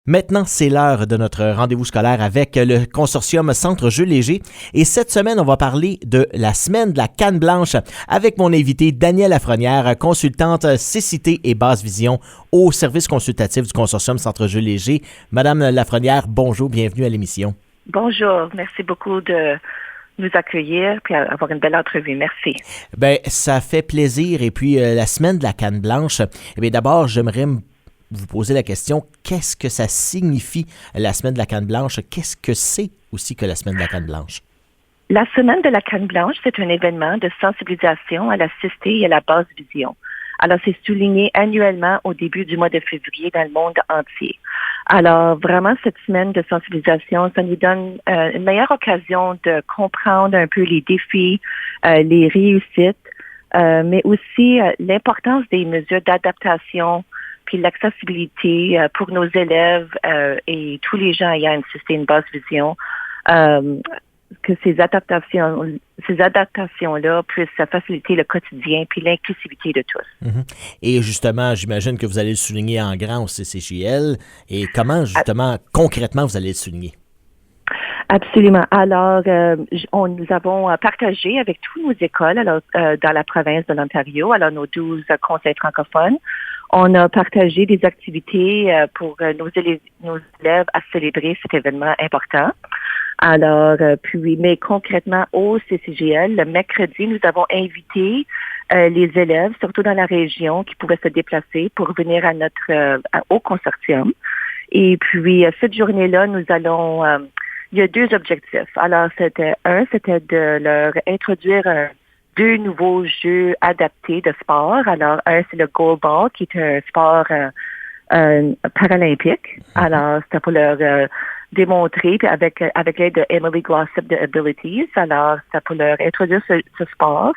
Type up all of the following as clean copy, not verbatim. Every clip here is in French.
Maintenant, c'est l'heure de notre rendez-vous scolaire avec le consortium Centre Jeux légers. Et cette semaine, on va parler de la semaine de la canne blanche avec mon invité Danielle Lafrenière, consultante cécité et basse vision au service consultatif du consortium Centre Jeux légers. Madame Lafrenière, bonjour, bienvenue à l'émission. Bonjour, merci beaucoup de nous accueillir et avoir une belle entrevue. Merci. Bien, ça fait plaisir. Et puis, la semaine de la canne blanche, eh bien, d'abord, j'aimerais vous poser la question, qu'est-ce que ça signifie la semaine de la canne blanche? Qu'est-ce que c'est aussi que la semaine de la canne blanche? La semaine de la canne blanche, c'est un événement de sensibilisation à la cécité et à la basse vision. Alors, c'est souligné annuellement au début du mois de février dans le monde entier. Alors, vraiment, cette semaine de sensibilisation, ça nous donne une meilleure occasion de comprendre un peu les défis, les réussites, mais aussi l'importance des mesures d'adaptation puis l'accessibilité pour nos élèves et tous les gens ayant une cécité, une basse vision, que ces adaptations-là puissent faciliter le quotidien puis l'inclusivité de tous. Mm-hmm. Et justement, j'imagine que vous allez le souligner en grand au CCJL. Et comment, justement, concrètement, vous allez le souligner? Absolument. Alors, nous avons partagé avec toutes nos écoles dans la province de l'Ontario, alors nos 12 conseils francophones, on a partagé des activités pour nos élèves à célébrer cet événement important. Alors, mais concrètement, au CCJL, le mercredi, nous avons invité les élèves, surtout dans la région, qui pouvaient se déplacer pour venir à au consortium. Et puis, cette journée-là, nous allons... il y a deux objectifs. Alors, c'était de leur introduire deux nouveaux jeux adaptés de sport. Alors, un, c'est le goalball, qui est un sport paralympique. Alors, c'était pour leur démontrer, puis avec l'aide de Emily Glossop de Abilities. Alors, c'était pour leur introduire ce sport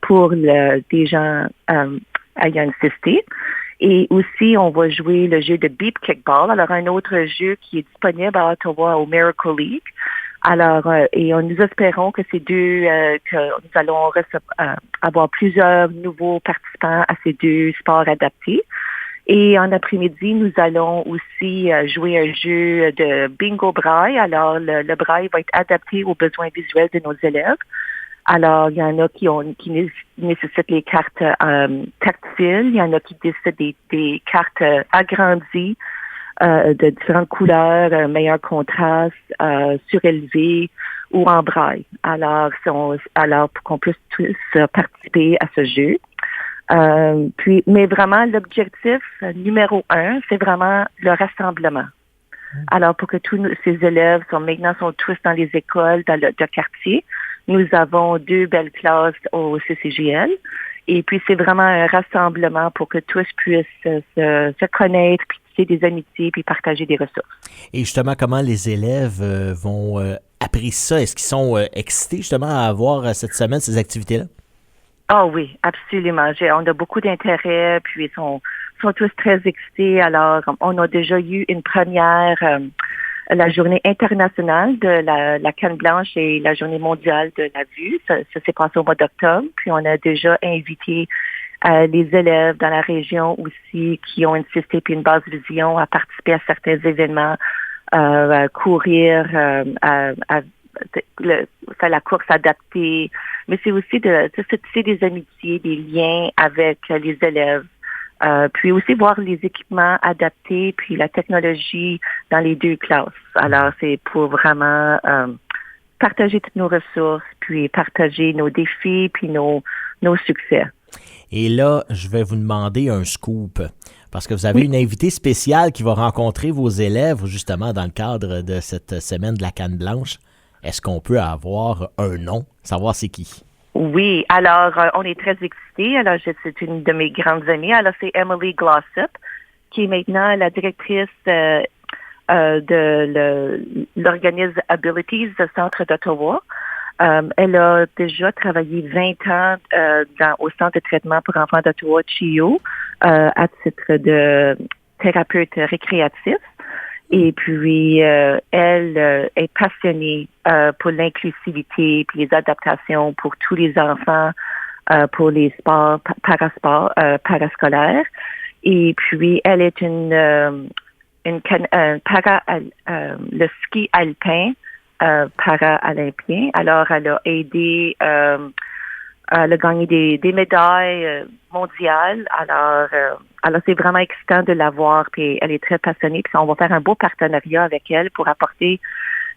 pour des gens ayant une cécité. Et aussi, on va jouer le jeu de beep kickball. Alors, un autre jeu qui est disponible à Ottawa au Miracle League. Alors, nous espérons que ces deux, que nous allons avoir plusieurs nouveaux participants à ces deux sports adaptés. Et en après-midi, nous allons aussi jouer un jeu de bingo braille. Alors, le braille va être adapté aux besoins visuels de nos élèves. Alors, il y en a qui nécessitent les cartes tactiles, il y en a qui nécessitent des cartes agrandies de différentes couleurs, meilleur contraste, surélevées ou en braille. Alors, pour qu'on puisse tous participer à ce jeu. Mais vraiment, l'objectif numéro 1, c'est vraiment le rassemblement. Alors, pour que tous ces élèves sont tous dans les écoles, dans le quartier, nous avons 2 belles classes au CCJL. Et puis, c'est vraiment un rassemblement pour que tous puissent se connaître, puis tisser des amitiés, puis partager des ressources. Et justement, comment les élèves vont apprécier ça? Est-ce qu'ils sont excités justement à avoir cette semaine ces activités-là? Ah oui, absolument. On a beaucoup d'intérêt, puis ils sont tous très excités. Alors, on a déjà eu une première, la journée internationale de la canne blanche et la journée mondiale de la vue. Ça s'est passé au mois d'octobre. Puis on a déjà invité les élèves dans la région aussi qui ont une cécité puis une basse vision à participer à certains événements, courir, faire la course adaptée. Mais c'est aussi de tisser des amitiés, des liens avec les élèves. Puis aussi voir les équipements adaptés, puis la technologie dans les 2 classes. Alors, c'est pour vraiment partager toutes nos ressources, puis partager nos défis, puis nos succès. Et là, je vais vous demander un scoop, parce que vous avez une invitée spéciale qui va rencontrer vos élèves, justement, dans le cadre de cette semaine de la canne blanche. Est-ce qu'on peut avoir un nom, savoir c'est qui? Oui, alors on est très excités. Alors c'est une de mes grandes amies. Alors c'est Emily Glossop, qui est maintenant la directrice de l'organisme Abilities du Centre d'Ottawa. Elle a déjà travaillé 20 ans au Centre de traitement pour enfants d'Ottawa, CHIO, à titre de thérapeute récréatif. Et puis, elle est passionnée pour l'inclusivité puis les adaptations pour tous les enfants, pour les sports parascolaires. Et puis, elle est une le ski alpin para-olympien. Alors, elle a aidé, elle a gagné des médailles mondiales. Alors, c'est vraiment excitant de la voir. Puis, elle est très passionnée. Puis, on va faire un beau partenariat avec elle pour apporter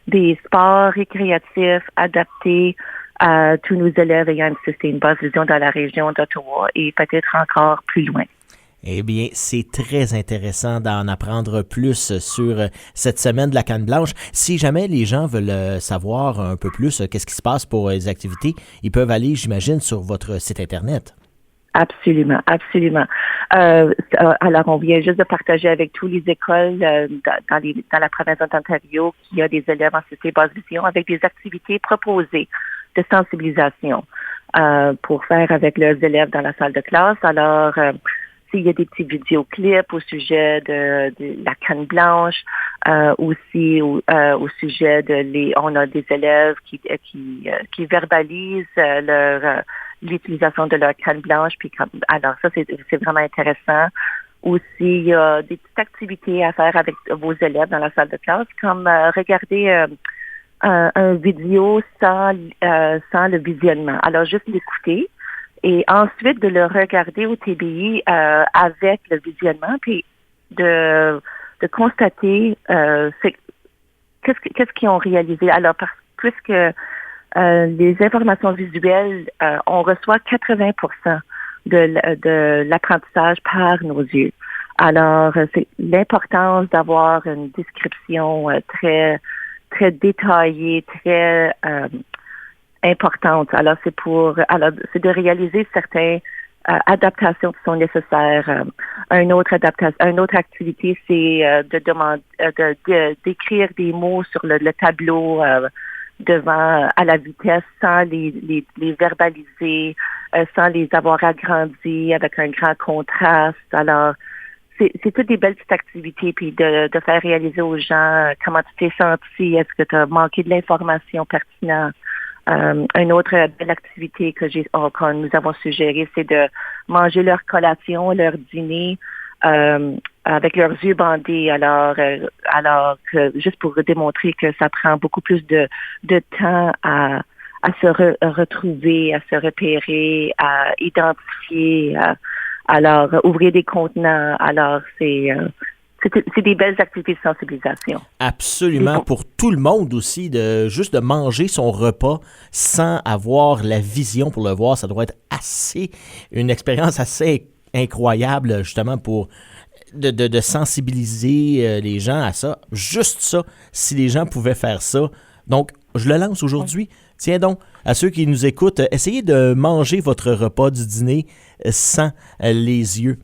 des sports récréatifs adaptés à tous nos élèves ayant une basse vision dans la région d'Ottawa et peut-être encore plus loin. Eh bien, c'est très intéressant d'en apprendre plus sur cette semaine de la Canne Blanche. Si jamais les gens veulent savoir un peu plus qu'est-ce qui se passe pour les activités, ils peuvent aller, j'imagine, sur votre site Internet. Absolument, absolument. Alors, on vient juste de partager avec toutes les écoles dans la province d'Ontario qui a des élèves en CC basse vision avec des activités proposées de sensibilisation pour faire avec leurs élèves dans la salle de classe. Alors, s'il y a des petits vidéoclips au sujet de la canne blanche, aussi au sujet on a des élèves qui verbalisent l'utilisation de leur canne blanche. Puis alors ça c'est vraiment intéressant. Aussi, il y a des petites activités à faire avec vos élèves dans la salle de classe, comme regarder un vidéo sans le visionnement. Alors juste l'écouter. Et ensuite, de le regarder au TBI avec le visionnement, puis de constater qu'est-ce qu'ils ont réalisé. Alors, puisque les informations visuelles, on reçoit 80% de l'apprentissage par nos yeux. Alors, c'est l'importance d'avoir une description très très détaillée, très importante. Alors, c'est de réaliser certaines adaptations qui sont nécessaires. Une autre activité, c'est d'écrire des mots sur le tableau devant à la vitesse sans les verbaliser, sans les avoir agrandis avec un grand contraste. Alors, c'est toutes des belles petites activités, puis de faire réaliser aux gens comment tu t'es senti, est-ce que tu as manqué de l'information pertinente. Une autre belle activité que nous avons suggérée, c'est de manger leur collation, leur dîner avec leurs yeux bandés. Alors juste pour démontrer que ça prend beaucoup plus de temps à se retrouver, à se repérer, à identifier, alors ouvrir des contenants. Alors c'est des belles activités de sensibilisation. Absolument, pour tout le monde aussi, juste de manger son repas sans avoir la vision pour le voir, ça doit être une expérience assez incroyable, justement, pour de sensibiliser les gens à ça. Juste ça, si les gens pouvaient faire ça. Donc, je le lance aujourd'hui. Tiens donc, à ceux qui nous écoutent, essayez de manger votre repas du dîner sans les yeux.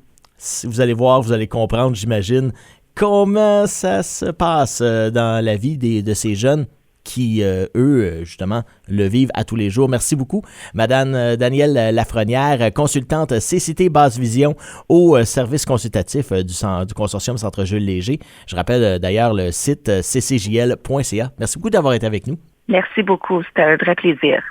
Vous allez voir, vous allez comprendre, j'imagine, comment ça se passe dans la vie de ces jeunes qui, eux, justement, le vivent à tous les jours. Merci beaucoup, Madame Danielle Lafrenière, consultante CCT Basse Vision au service consultatif du consortium Centre Jules Léger. Je rappelle d'ailleurs le site ccjl.ca. Merci beaucoup d'avoir été avec nous. Merci beaucoup, c'était un vrai plaisir.